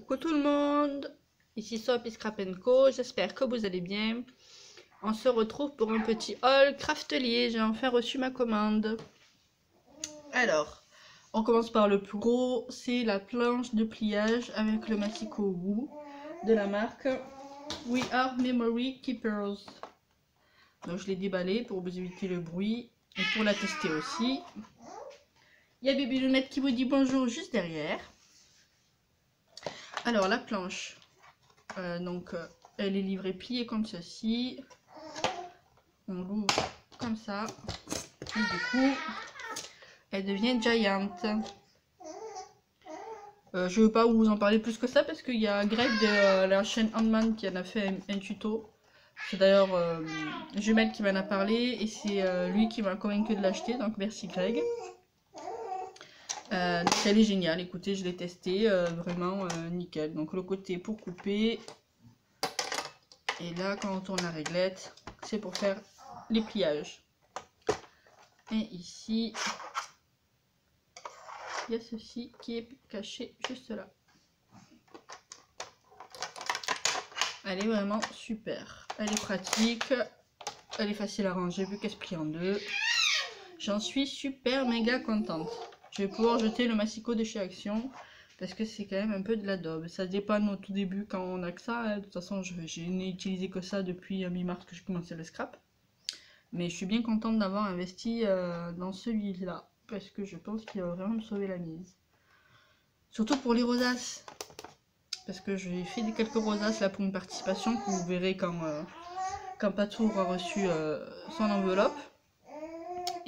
Coucou tout le monde, ici Soap Scrap Co, j'espère que vous allez bien. On se retrouve pour un petit haul craftelier, j'ai enfin reçu ma commande. Alors, on commence par le plus gros, c'est la planche de pliage avec le Masiko Woo de la marque We Are Memory Keepers. Donc je l'ai déballé pour vous éviter le bruit et pour la tester aussi. Il y a Bébé Lunette qui vous dit bonjour juste derrière. Alors la planche, elle est livrée pliée comme ceci. On l'ouvre comme ça. Et du coup, elle devient giant. Je ne veux pas vous en parler plus que ça parce qu'il y a Greg de la chaîne Handman qui en a fait un tuto. C'est d'ailleurs Jumelle qui m'en a parlé et c'est lui qui m'a convaincu de l'acheter. Donc merci Greg. Donc elle est géniale, écoutez, je l'ai testé, vraiment nickel. Donc le côté pour couper, et là quand on tourne la réglette, c'est pour faire les pliages. Et ici, il y a ceci qui est caché juste là. Elle est vraiment super, elle est pratique, elle est facile à ranger vu qu'elle se plie en deux. J'en suis super méga contente. Je vais pouvoir jeter le Masiko de chez Action parce que c'est quand même un peu de la daube. Ça dépanne au tout début quand on a que ça. Hein. De toute façon, je n'ai utilisé que ça depuis mi-mars que j'ai commencé le scrap. Mais je suis bien contente d'avoir investi dans celui-là parce que je pense qu'il va vraiment me sauver la mise. Surtout pour les rosaces. Parce que j'ai fait quelques rosaces là pour une participation que vous verrez quand Patou aura reçu son enveloppe.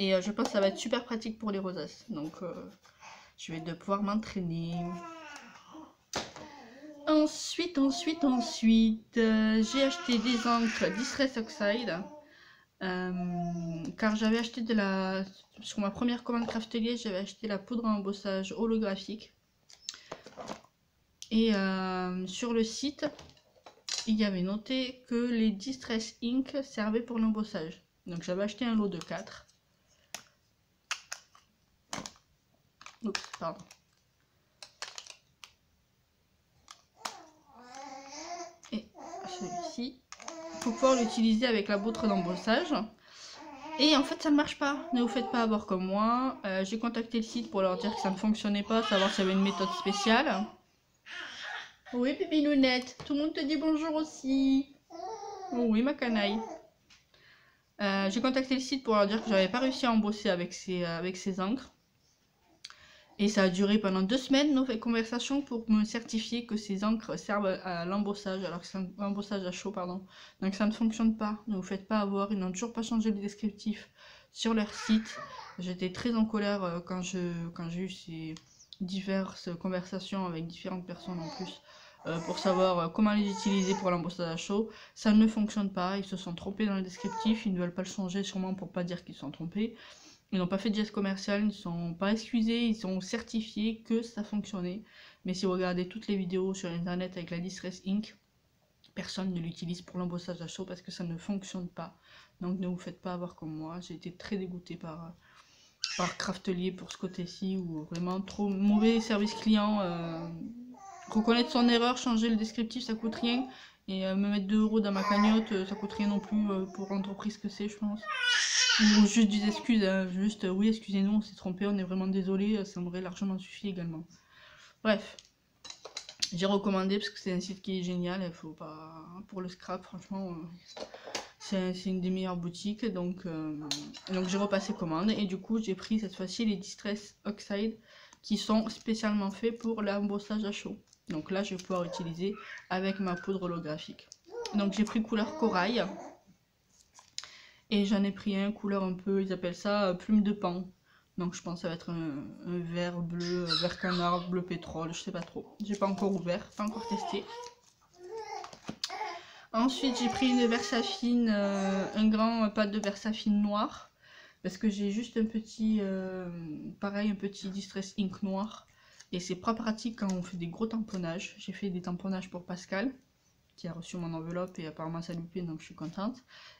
Et je pense que ça va être super pratique pour les rosaces. Donc je vais pouvoir m'entraîner. Ensuite, j'ai acheté des encres Distress Oxide. Car j'avais acheté sur ma première commande craftelier, j'avais acheté la poudre à embossage holographique. Et sur le site, il y avait noté que les Distress Ink servaient pour l'embossage. Donc j'avais acheté un lot de 4. Oups, pardon. Et celui-ci, pour pouvoir l'utiliser avec la poudre d'embossage. Et en fait ça ne marche pas, ne vous faites pas avoir comme moi. J'ai contacté le site pour leur dire que ça ne fonctionnait pas, savoir s'il y avait une méthode spéciale. Oui bébé Lunette, tout le monde te dit bonjour aussi. Oui ma canaille. J'ai contacté le site pour leur dire que j'avais pas réussi à embosser avec ces encres. Et ça a duré pendant 2 semaines nos conversations pour me certifier que ces encres servent à l'embossage, alors que c'est un embossage à chaud, pardon. Donc ça ne fonctionne pas, ne vous faites pas avoir, ils n'ont toujours pas changé le descriptif sur leur site. J'étais très en colère quand j'ai eu ces diverses conversations avec différentes personnes en plus, pour savoir comment les utiliser pour l'embossage à chaud. Ça ne fonctionne pas, ils se sont trompés dans le descriptif, ils ne veulent pas le changer sûrement pour pas dire qu'ils se sont trompés. Ils n'ont pas fait de geste commercial, ils ne sont pas excusés, ils ont certifié que ça fonctionnait. Mais si vous regardez toutes les vidéos sur internet avec la Distress Ink, personne ne l'utilise pour l'embossage à chaud parce que ça ne fonctionne pas. Donc ne vous faites pas avoir comme moi, j'ai été très dégoûtée par Craftelier pour ce côté-ci, ou vraiment trop mauvais service client. Reconnaître son erreur, changer le descriptif, ça coûte rien. Et me mettre 2 € dans ma cagnotte, ça coûte rien non plus pour l'entreprise que c'est, je pense. Ou juste des excuses, hein. Juste oui excusez-nous, on s'est trompé, on est vraiment désolé, ça m'aurait largement suffi également. Bref, j'ai recommandé parce que c'est un site qui est génial, il faut pas, pour le scrap franchement c'est une des meilleures boutiques, donc j'ai repassé commande et du coup j'ai pris cette fois-ci les Distress Oxide qui sont spécialement faits pour l'embossage à chaud. Donc là je vais pouvoir utiliser avec ma poudre holographique. Donc j'ai pris couleur corail. Et j'en ai pris un couleur un peu, ils appellent ça plume de pan. Donc je pense que ça va être un vert bleu, vert canard, bleu pétrole, je sais pas trop. J'ai pas encore ouvert, pas encore testé. Ensuite j'ai pris une Versafine, un grand pad de Versafine noir. Parce que j'ai juste un petit, pareil, un petit Distress Ink noir. Et c'est pas pratique quand on fait des gros tamponnages. J'ai fait des tamponnages pour Pascal, qui a reçu mon enveloppe et apparemment ça lui plaît, donc je suis contente.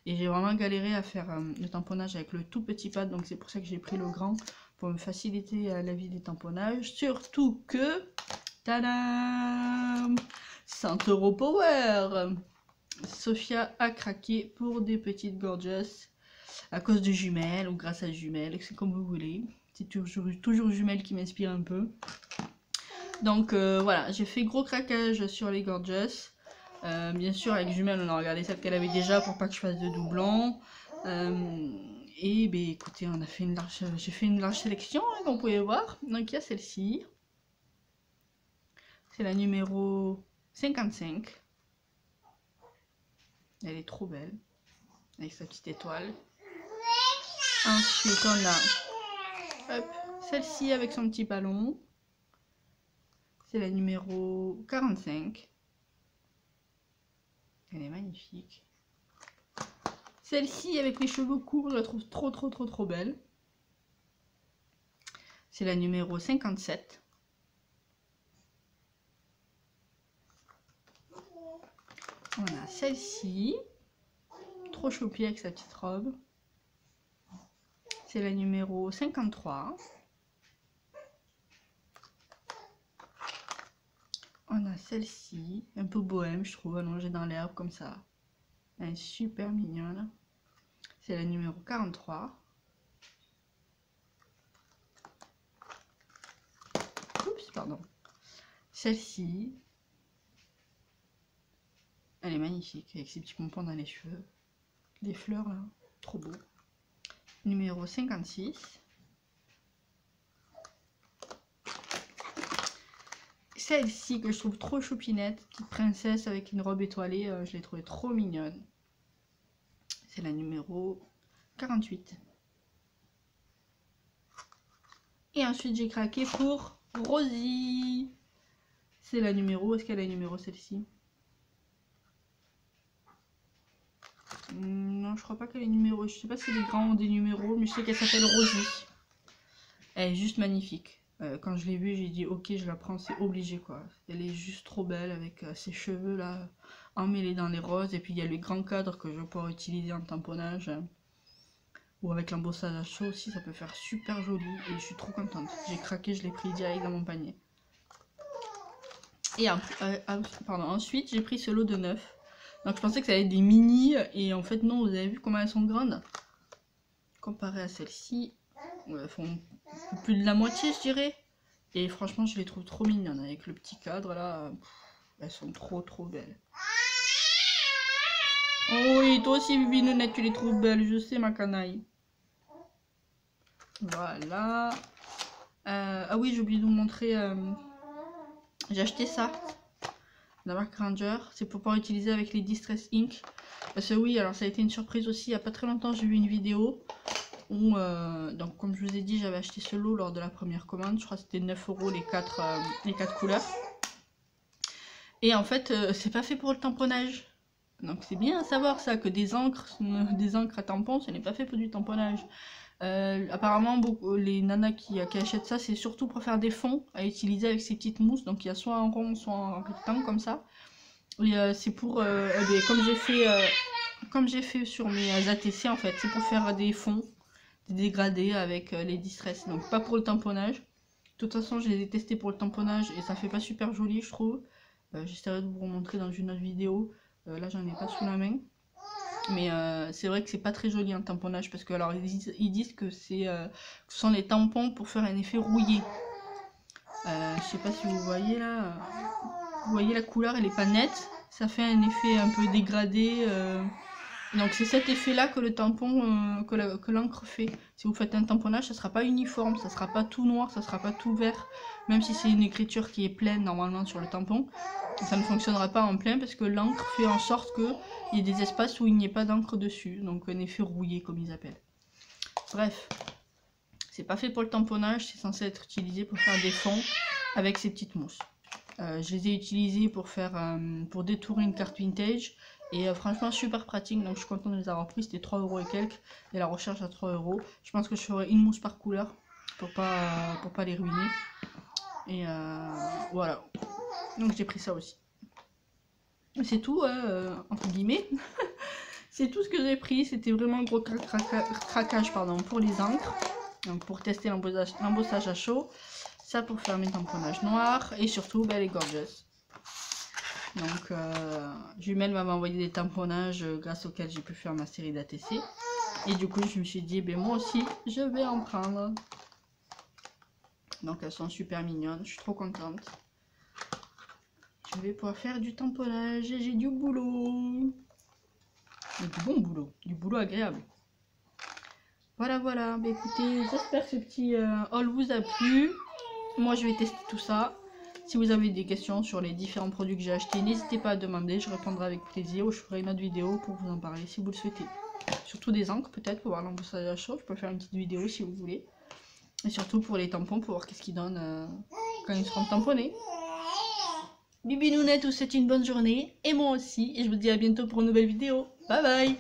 Et j'ai vraiment galéré à faire le tamponnage avec le tout petit pad, donc c'est pour ça que j'ai pris le grand, pour me faciliter la vie des tamponnages. Surtout que, Tadam! 100 € power! Sophia a craqué pour des petites gorgeous à cause de jumelles ou grâce à jumelles, c'est comme vous voulez. C'est toujours jumelles qui m'inspire un peu. Donc voilà, j'ai fait gros craquage sur les gorgeous. Bien sûr, avec jumelles, on a regardé celle qu'elle avait déjà pour pas que je fasse de doublons. Et ben écoutez, j'ai fait une large sélection, hein, comme vous pouvez voir. Donc il y a celle-ci. C'est la numéro 55. Elle est trop belle, avec sa petite étoile. Ensuite, on a celle-ci avec son petit ballon. C'est la numéro 45. Elle est magnifique. Celle-ci avec les cheveux courts, je la trouve trop belle. C'est la numéro 57. On a celle-ci. Trop choupie avec sa petite robe. C'est la numéro 53. On a celle-ci, un peu bohème, je trouve, allongée dans l'herbe comme ça. Elle est super mignonne. C'est la numéro 43. Oups, pardon. Celle-ci. Elle est magnifique, avec ses petits pompons dans les cheveux. Des fleurs, là. Trop beau. Numéro 56. Celle-ci que je trouve trop choupinette, petite princesse avec une robe étoilée, je l'ai trouvée trop mignonne. C'est la numéro 48. Et ensuite j'ai craqué pour Rosie. C'est la numéro, est-ce qu'elle a un numéro celle-ci? Non, je crois pas qu'elle ait numéro, je sais pas si les grands ont des numéros, mais je sais qu'elle s'appelle Rosie. Elle est juste magnifique. Quand je l'ai vue, j'ai dit ok, je la prends, c'est obligé quoi. Elle est juste trop belle avec ses cheveux là emmêlés dans les roses. Et puis il y a le grand cadre que je vais pouvoir utiliser en tamponnage. Ou avec l'embossage à chaud aussi, ça peut faire super joli. Et je suis trop contente. J'ai craqué, je l'ai pris direct dans mon panier. Et ensuite, j'ai pris ce lot de 9. Donc je pensais que ça allait être des mini. Et en fait non, vous avez vu comment elles sont grandes. Comparé à celle-ci, elles font plus de la moitié je dirais. Et franchement je les trouve trop mignonnes avec le petit cadre là. Elles sont trop belles. Oh oui, toi aussi Bibi Nounette, tu les trouves belles, je sais ma canaille. Voilà. Ah oui, j'ai oublié de vous montrer. J'ai acheté ça. La marque Ranger. C'est pour pouvoir utiliser avec les Distress Ink. Parce que oui, alors ça a été une surprise aussi. Il n'y a pas très longtemps, j'ai vu une vidéo où, donc comme je vous ai dit, j'avais acheté ce lot lors de la première commande. Je crois que c'était 9 € les 4 couleurs. Et en fait, c'est pas fait pour le tamponnage. Donc c'est bien à savoir ça, que des encres à tampons, ce n'est pas fait pour du tamponnage. Apparemment, les nanas qui achètent ça, c'est surtout pour faire des fonds à utiliser avec ces petites mousses. Donc il y a soit en rond, soit en rectangle comme ça. Et c'est pour, comme j'ai fait sur mes ATC en fait, c'est pour faire des fonds, des dégradés avec les distress. Donc pas pour le tamponnage. De toute façon, je les ai testés pour le tamponnage et ça fait pas super joli, je trouve. J'essaierai de vous remontrer dans une autre vidéo. Là, j'en ai pas sous la main. Mais c'est vrai que c'est pas très joli un tamponnage parce que alors ils disent que ce sont les tampons pour faire un effet rouillé. Je sais pas si vous voyez là. Vous voyez la couleur, elle est pas nette. Ça fait un effet un peu dégradé. Donc c'est cet effet là que le tampon, que l'encre fait. Si vous faites un tamponnage, ça sera pas uniforme, ça sera pas tout noir, ça sera pas tout vert. Même si c'est une écriture qui est pleine normalement sur le tampon, ça ne fonctionnera pas en plein parce que l'encre fait en sorte qu'il y ait des espaces où il n'y ait pas d'encre dessus. Donc un effet rouillé comme ils appellent. Bref, c'est pas fait pour le tamponnage, c'est censé être utilisé pour faire des fonds avec ces petites mousses. Je les ai utilisées pour détourer une carte vintage. Et franchement super pratique, donc je suis contente de les avoir pris, c'était 3 € et quelques, et la recharge à 3 €. Je pense que je ferai une mousse par couleur, pour pas les ruiner. Et voilà, donc j'ai pris ça aussi. C'est tout, entre guillemets. C'est tout ce que j'ai pris, c'était vraiment gros craquage pour les encres. Donc pour tester l'embossage à chaud. Ça pour faire mes tamponnages noirs. Et surtout, ben, les gorgeous. Donc, Jumelle m'avait envoyé des tamponnages grâce auxquels j'ai pu faire ma série d'ATC. Et du coup, je me suis dit, ben, moi aussi, je vais en prendre. Donc, elles sont super mignonnes. Je suis trop contente. Je vais pouvoir faire du tamponnage et j'ai du boulot. Mais du bon boulot. Du boulot agréable. Voilà, voilà. Ben, écoutez, j'espère que ce petit haul vous a plu. Moi, je vais tester tout ça. Si vous avez des questions sur les différents produits que j'ai achetés, n'hésitez pas à demander, je répondrai avec plaisir ou je ferai une autre vidéo pour vous en parler si vous le souhaitez. Surtout des encres peut-être pour voir l'embossage chaud, je peux faire une petite vidéo si vous voulez. Et surtout pour les tampons pour voir qu'est-ce qu'ils donnent quand ils seront tamponnés. Bibinounette, vous souhaite une bonne journée et moi aussi et je vous dis à bientôt pour une nouvelle vidéo. Bye bye.